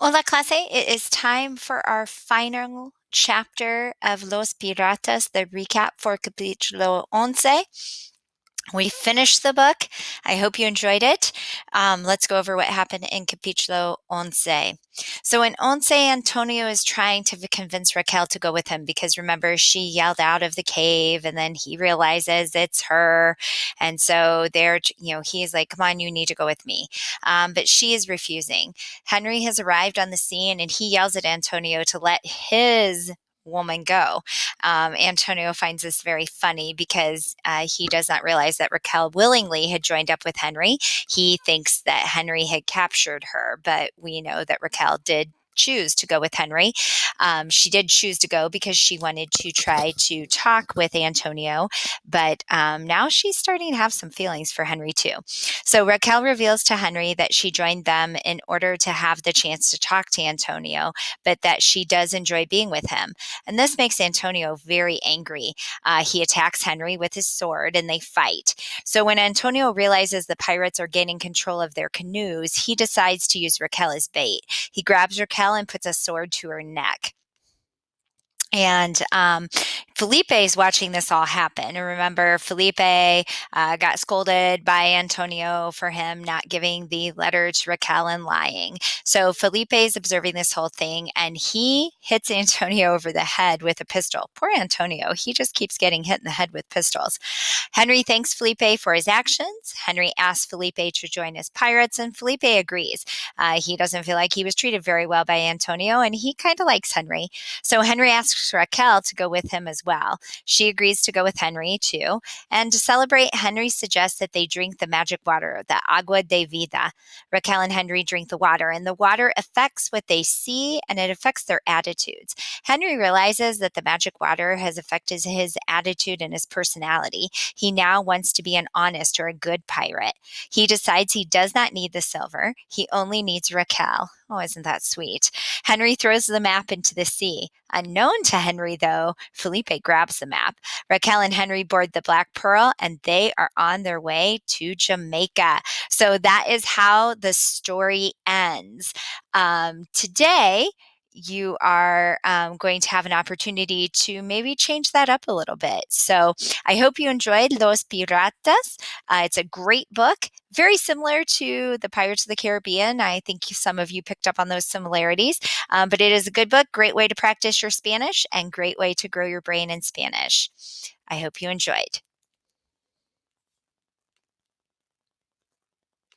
Hola, clase. It is time for our final chapter of Los Piratas, the recap for Capítulo 11. We finished the book. I hope you enjoyed it. Let's go over what happened in Capítulo 11. So in Once, Antonio is trying to convince Raquel to go with him because remember, she yelled out of the cave and then he realizes it's her. And so he's like, come on, you need to go with me. But she is refusing. Henry has arrived on the scene and he yells at Antonio to let his woman go. Antonio finds this very funny because he does not realize that Raquel willingly had joined up with Henry. He thinks that Henry had captured her, but we know that Raquel did choose to go with Henry. She did choose to go because she wanted to try to talk with Antonio, but now she's starting to have some feelings for Henry too. So Raquel reveals to Henry that she joined them in order to have the chance to talk to Antonio, but that she does enjoy being with him. And this makes Antonio very angry. He attacks Henry with his sword and they fight. So when Antonio realizes the pirates are gaining control of their canoes, he decides to use Raquel as bait. He grabs Raquel and puts a sword to her neck. And Felipe is watching this all happen. And remember, Felipe got scolded by Antonio for him not giving the letter to Raquel and lying. So Felipe is observing this whole thing and he hits Antonio over the head with a pistol. Poor Antonio, he just keeps getting hit in the head with pistols. Henry thanks Felipe for his actions. Henry asks Felipe to join his pirates, and Felipe agrees. He doesn't feel like he was treated very well by Antonio, and he kind of likes Henry. So Henry asks Raquel to go with him as well. She agrees to go with Henry too. And to celebrate, Henry suggests that they drink the magic water, the agua de vida. Raquel and Henry drink the water, and the water affects what they see and it affects their attitudes. Henry realizes that the magic water has affected his attitude and his personality. He now wants to be an honest or a good pirate. He decides he does not need the silver. He only needs Raquel. Oh, isn't that sweet? Henry throws the map into the sea. Unknown to Henry, though, Felipe grabs the map. Raquel and Henry board the Black Pearl, and they are on their way to Jamaica. So that is how the story ends. Today, you are going to have an opportunity to maybe change that up a little bit. So I hope you enjoyed Los Piratas. It's a great book, very similar to the Pirates of the Caribbean. I think some of you picked up on those similarities, but it is a good book, great way to practice your Spanish and great way to grow your brain in Spanish. I hope you enjoyed.